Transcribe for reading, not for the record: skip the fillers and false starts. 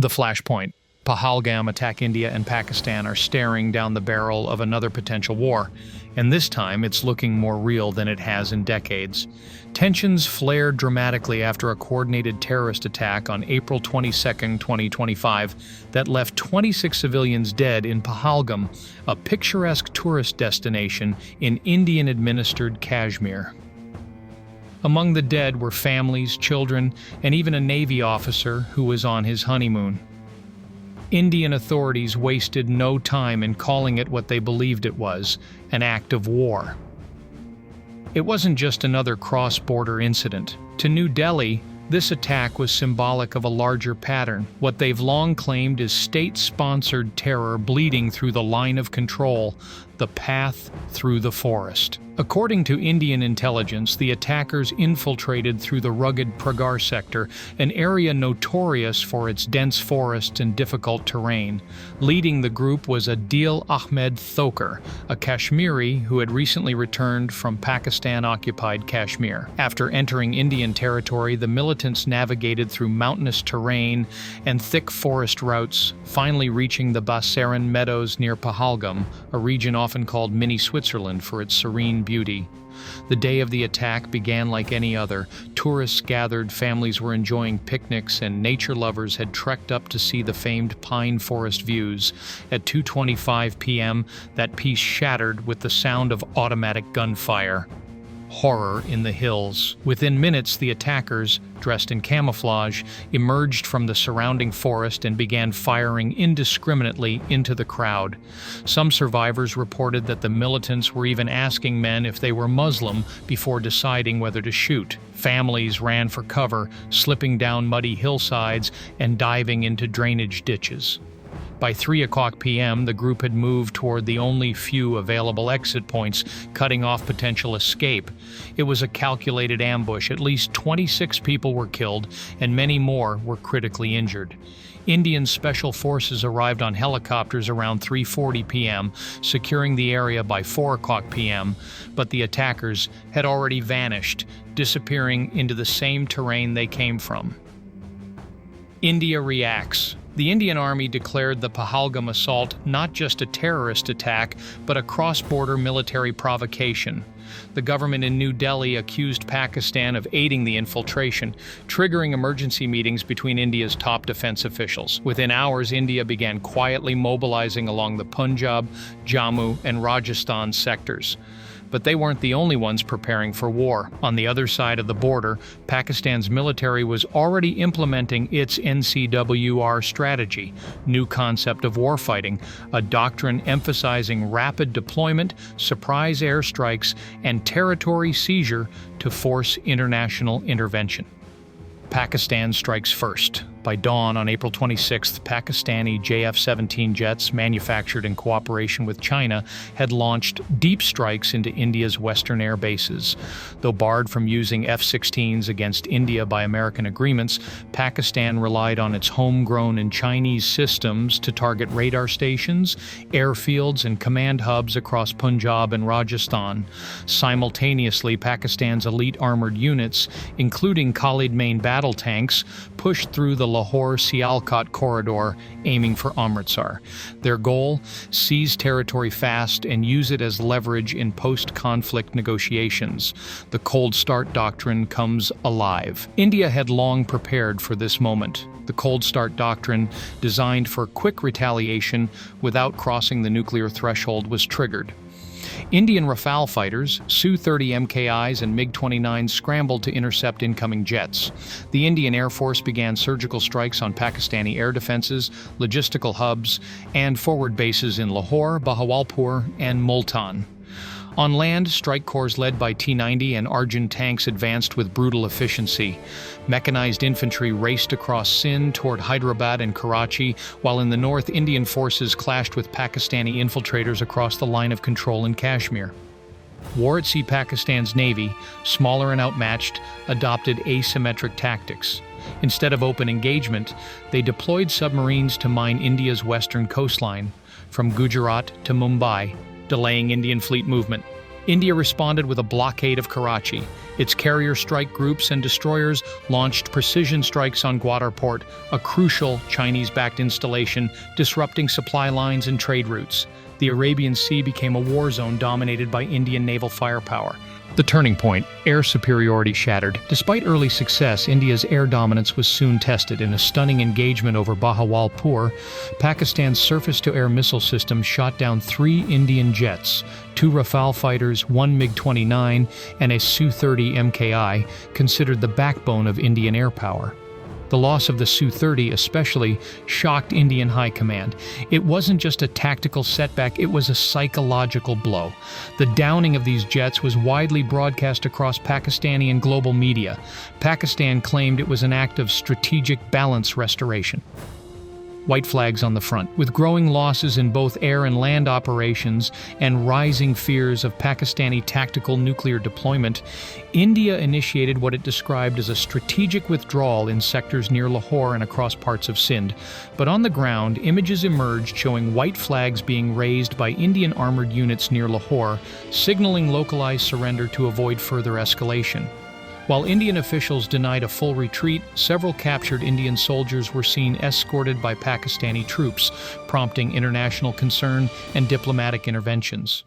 The flashpoint. Pahalgam attack. India and Pakistan are staring down the barrel of another potential war, and this time it's looking more real than it has in decades. Tensions flared dramatically after a coordinated terrorist attack on April 22, 2025, that left 26 civilians dead in Pahalgam, a picturesque tourist destination in Indian-administered Kashmir. Among the dead were families, children, and even a Navy officer who was on his honeymoon. Indian authorities wasted no time in calling it what they believed it was, an act of war. It wasn't just another cross-border incident. To New Delhi, this attack was symbolic of a larger pattern. What they've long claimed is state-sponsored terror bleeding through the line of control, the path through the forest. According to Indian intelligence, the attackers infiltrated through the rugged Pragar sector, an area notorious for its dense forests and difficult terrain. Leading the group was Adil Ahmed Thoker, a Kashmiri who had recently returned from Pakistan-occupied Kashmir. After entering Indian territory, the militants navigated through mountainous terrain and thick forest routes, finally reaching the Basaran Meadows near Pahalgam, a region often called Mini Switzerland for its serene beauty. The day of the attack began like any other. Tourists gathered, families were enjoying picnics, and nature lovers had trekked up to see the famed pine forest views. At 2:25 p.m., that peace shattered with the sound of automatic gunfire. Horror in the hills. Within minutes, the attackers, dressed in camouflage, emerged from the surrounding forest and began firing indiscriminately into the crowd. Some survivors reported that the militants were even asking men if they were Muslim before deciding whether to shoot. Families ran for cover, slipping down muddy hillsides and diving into drainage ditches. By 3:00 p.m., the group had moved toward the only few available exit points, cutting off potential escape. It was a calculated ambush. At least 26 people were killed, and many more were critically injured. Indian special forces arrived on helicopters around 3:40 p.m., securing the area by 4:00 p.m., but the attackers had already vanished, disappearing into the same terrain they came from. India reacts. The Indian Army declared the Pahalgam assault not just a terrorist attack, but a cross-border military provocation. The government in New Delhi accused Pakistan of aiding the infiltration, triggering emergency meetings between India's top defense officials. Within hours, India began quietly mobilizing along the Punjab, Jammu, and Rajasthan sectors. But they weren't the only ones preparing for war. On the other side of the border, Pakistan's military was already implementing its NCWR strategy, new concept of warfighting, a doctrine emphasizing rapid deployment, surprise airstrikes, and territory seizure to force international intervention. Pakistan strikes first. By dawn on April 26th, Pakistani JF-17 jets, manufactured in cooperation with China, had launched deep strikes into India's western air bases. Though barred from using F-16s against India by American agreements, Pakistan relied on its homegrown and Chinese systems to target radar stations, airfields, and command hubs across Punjab and Rajasthan. Simultaneously, Pakistan's elite armored units, including Khalid main battle tanks, pushed through the Lahore-Sialkot corridor, aiming for Amritsar. Their goal? Seize territory fast and use it as leverage in post-conflict negotiations. The cold start doctrine comes alive. India had long prepared for this moment. The cold start doctrine, designed for quick retaliation without crossing the nuclear threshold, was triggered. Indian Rafale fighters, Su-30 MKIs, and MiG-29s scrambled to intercept incoming jets. The Indian Air Force began surgical strikes on Pakistani air defenses, logistical hubs, and forward bases in Lahore, Bahawalpur, and Multan. On land, strike corps led by T-90 and Arjun tanks advanced with brutal efficiency. Mechanized infantry raced across Sindh toward Hyderabad and Karachi, while in the north, Indian forces clashed with Pakistani infiltrators across the line of control in Kashmir. War at Sea. Pakistan's navy, smaller and outmatched, adopted asymmetric tactics. Instead of open engagement, they deployed submarines to mine India's western coastline, from Gujarat to Mumbai, delaying Indian fleet movement. India responded with a blockade of Karachi. Its carrier strike groups and destroyers launched precision strikes on Gwadar Port, a crucial Chinese-backed installation, disrupting supply lines and trade routes. The Arabian Sea became a war zone dominated by Indian naval firepower. The turning point, air superiority shattered. Despite early success, India's air dominance was soon tested. In a stunning engagement over Bahawalpur, Pakistan's surface-to-air missile system shot down 3 Indian jets, 2 Rafale fighters, 1 MiG-29, and a Su-30 MKI, considered the backbone of Indian air power. The loss of the Su-30 especially shocked Indian high command. It wasn't just a tactical setback, it was a psychological blow. The downing of these jets was widely broadcast across Pakistani and global media. Pakistan claimed it was an act of strategic balance restoration. White flags on the front. With growing losses in both air and land operations and rising fears of Pakistani tactical nuclear deployment, India initiated what it described as a strategic withdrawal in sectors near Lahore and across parts of Sindh. But on the ground, images emerged showing white flags being raised by Indian armored units near Lahore, signaling localized surrender to avoid further escalation. While Indian officials denied a full retreat, several captured Indian soldiers were seen escorted by Pakistani troops, prompting international concern and diplomatic interventions.